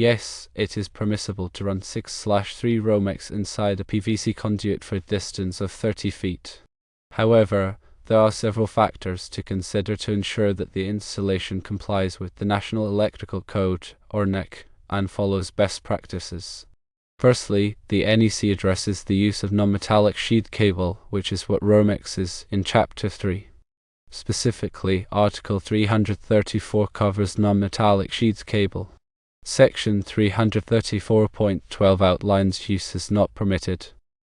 Yes, it is permissible to run 6/3 Romex inside a PVC conduit for a distance of 30 feet. However, there are several factors to consider to ensure that the installation complies with the National Electrical Code, or NEC, and follows best practices. Firstly, the NEC addresses the use of non-metallic sheathed cable, which is what Romex is in Chapter 3. Specifically, Article 334 covers non-metallic sheathed cable. Section 334.12 outlines use as not permitted.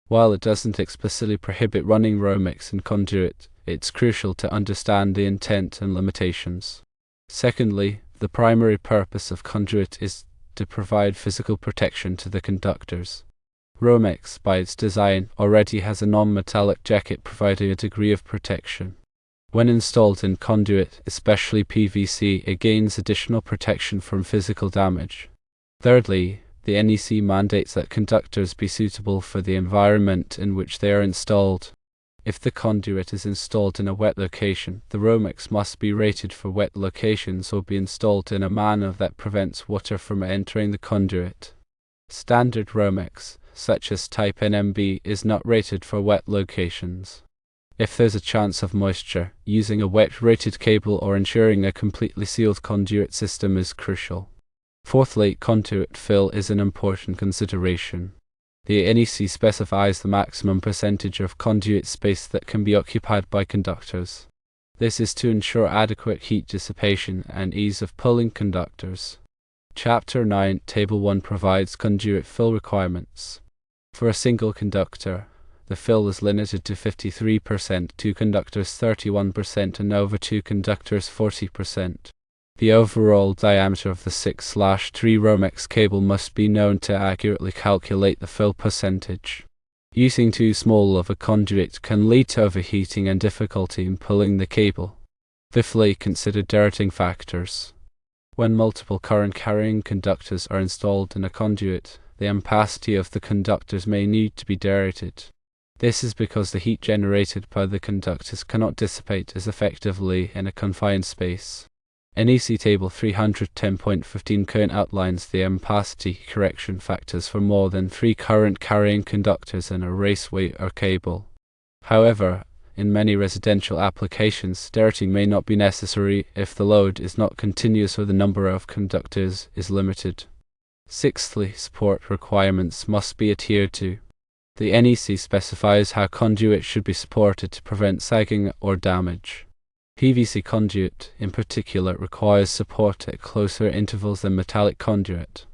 While it doesn't explicitly prohibit running Romex in conduit, it's crucial to understand the intent and limitations. Secondly, the primary purpose of conduit is to provide physical protection to the conductors. Romex, by its design, already has a non-metallic jacket providing a degree of protection. When installed in conduit, especially PVC, it gains additional protection from physical damage. Thirdly, the NEC mandates that conductors be suitable for the environment in which they are installed. If the conduit is installed in a wet location, the Romex must be rated for wet locations or be installed in a manner that prevents water from entering the conduit. Standard Romex, such as Type NMB, is not rated for wet locations. If there's a chance of moisture, using a wet-rated cable or ensuring a completely sealed conduit system is crucial. Fourthly, conduit fill is an important consideration. The NEC specifies the maximum percentage of conduit space that can be occupied by conductors. This is to ensure adequate heat dissipation and ease of pulling conductors. Chapter 9, Table 1 provides conduit fill requirements. For a single conductor, the fill is limited to 53%, 2 conductors 31%, and over 2 conductors 40%. The overall diameter of the 6/3 Romex cable must be known to accurately calculate the fill percentage. Using too small of a conduit can lead to overheating and difficulty in pulling the cable. Fifthly, consider directing factors. When multiple current-carrying conductors are installed in a conduit, the ampacity of the conductors may need to be directed. This is because the heat generated by the conductors cannot dissipate as effectively in a confined space. NEC Table 310.15 current outlines the ampacity correction factors for more than 3 current-carrying conductors in a raceway or cable. However, in many residential applications, directing may not be necessary if the load is not continuous or the number of conductors is limited. Sixthly, support requirements must be adhered to. The NEC specifies how conduit should be supported to prevent sagging or damage. PVC conduit, in particular, requires support at closer intervals than metallic conduit.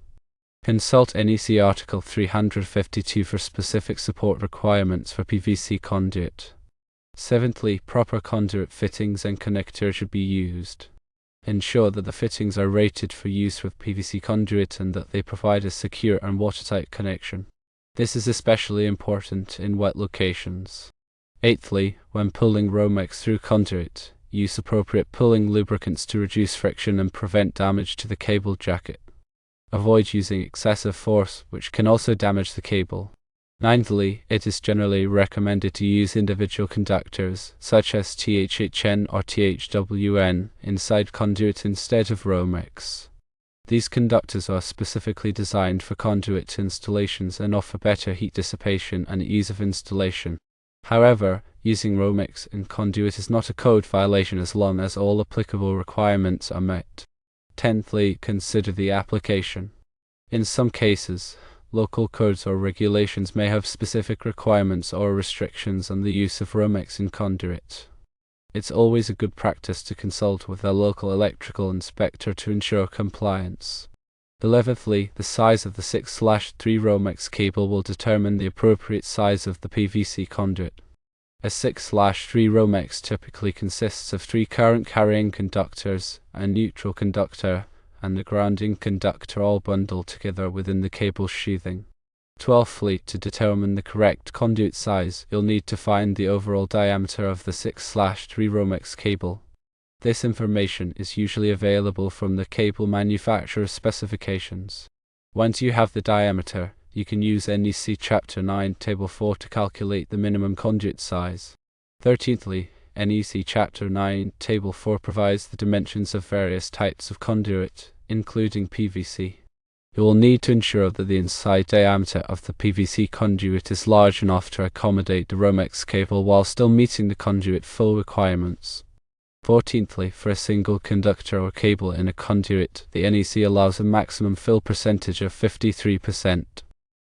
Consult NEC Article 352 for specific support requirements for PVC conduit. Seventhly, proper conduit fittings and connectors should be used. Ensure that the fittings are rated for use with PVC conduit and that they provide a secure and watertight connection. This is especially important in wet locations. Eighthly, when pulling Romex through conduit, use appropriate pulling lubricants to reduce friction and prevent damage to the cable jacket. Avoid using excessive force, which can also damage the cable. Ninthly, it is generally recommended to use individual conductors, such as THHN or THWN, inside conduit instead of Romex. These conductors are specifically designed for conduit installations and offer better heat dissipation and ease of installation. However, using Romex in conduit is not a code violation as long as all applicable requirements are met. Tenthly, consider the application. In some cases, local codes or regulations may have specific requirements or restrictions on the use of Romex in conduit. It's always a good practice to consult with a local electrical inspector to ensure compliance. 11thly, the size of the 6/3 Romex cable will determine the appropriate size of the PVC conduit. A 6/3 Romex typically consists of 3 current-carrying conductors, a neutral conductor, and a grounding conductor all bundled together within the cable sheathing. 12thly, to determine the correct conduit size, you'll need to find the overall diameter of the 6/3 Romex cable. This information is usually available from the cable manufacturer's specifications. Once you have the diameter, you can use NEC Chapter 9, Table 4 to calculate the minimum conduit size. 13thly, NEC Chapter 9, Table 4 provides the dimensions of various types of conduit, including PVC. You will need to ensure that the inside diameter of the PVC conduit is large enough to accommodate the Romex cable while still meeting the conduit fill requirements. 14thly, for a single conductor or cable in a conduit, the NEC allows a maximum fill percentage of 53%.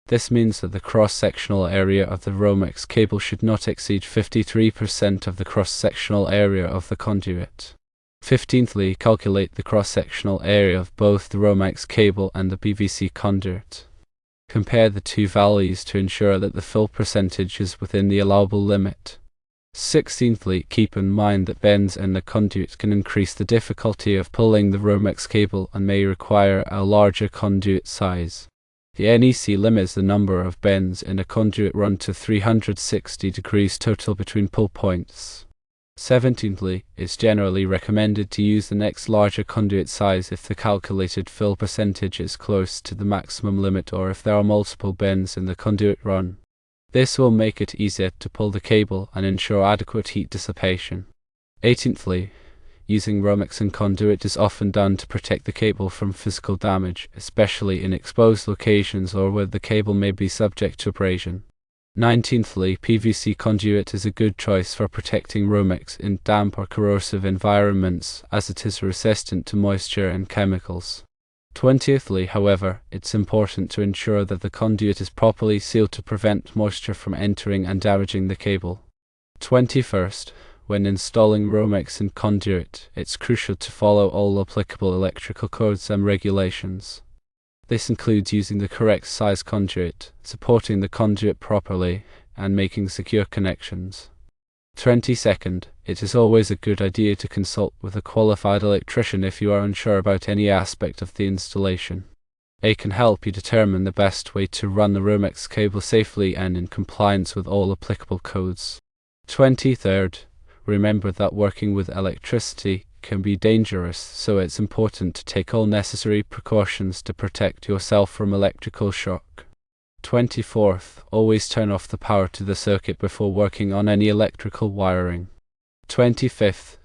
This means that the cross-sectional area of the Romex cable should not exceed 53% of the cross-sectional area of the conduit. 15thly, calculate the cross-sectional area of both the Romex cable and the PVC conduit. Compare the two values to ensure that the fill percentage is within the allowable limit. 16thly, keep in mind that bends in the conduit can increase the difficulty of pulling the Romex cable and may require a larger conduit size. The NEC limits the number of bends in a conduit run to 360 degrees total between pull points. 17thly, it's generally recommended to use the next larger conduit size if the calculated fill percentage is close to the maximum limit or if there are multiple bends in the conduit run. This will make it easier to pull the cable and ensure adequate heat dissipation. 18thly, using Romex and conduit is often done to protect the cable from physical damage, especially in exposed locations or where the cable may be subject to abrasion. 19thly, PVC conduit is a good choice for protecting Romex in damp or corrosive environments as it is resistant to moisture and chemicals. 20thly, however, it's important to ensure that the conduit is properly sealed to prevent moisture from entering and damaging the cable. 21st, when installing Romex and conduit, it's crucial to follow all applicable electrical codes and regulations. This includes using the correct size conduit, supporting the conduit properly, and making secure connections. 22nd, it is always a good idea to consult with a qualified electrician if you are unsure about any aspect of the installation. They can help you determine the best way to run the Romex cable safely and in compliance with all applicable codes. 23rd, remember that working with electricity can be dangerous, so it's important to take all necessary precautions to protect yourself from electrical shock. 24th, always turn off the power to the circuit before working on any electrical wiring. 25th,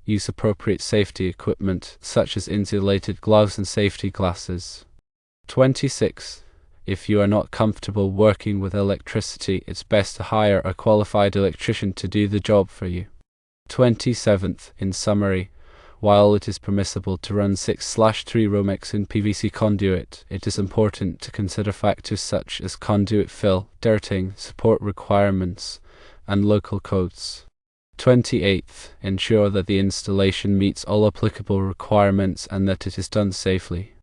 use appropriate safety equipment such as insulated gloves and safety glasses. 26th, if you are not comfortable working with electricity, it's best to hire a qualified electrician to do the job for you. 27th, in summary, while it is permissible to run 6/3 Romex in PVC conduit, it is important to consider factors such as conduit fill, dirting, support requirements, and local codes. 28th, ensure that the installation meets all applicable requirements and that it is done safely.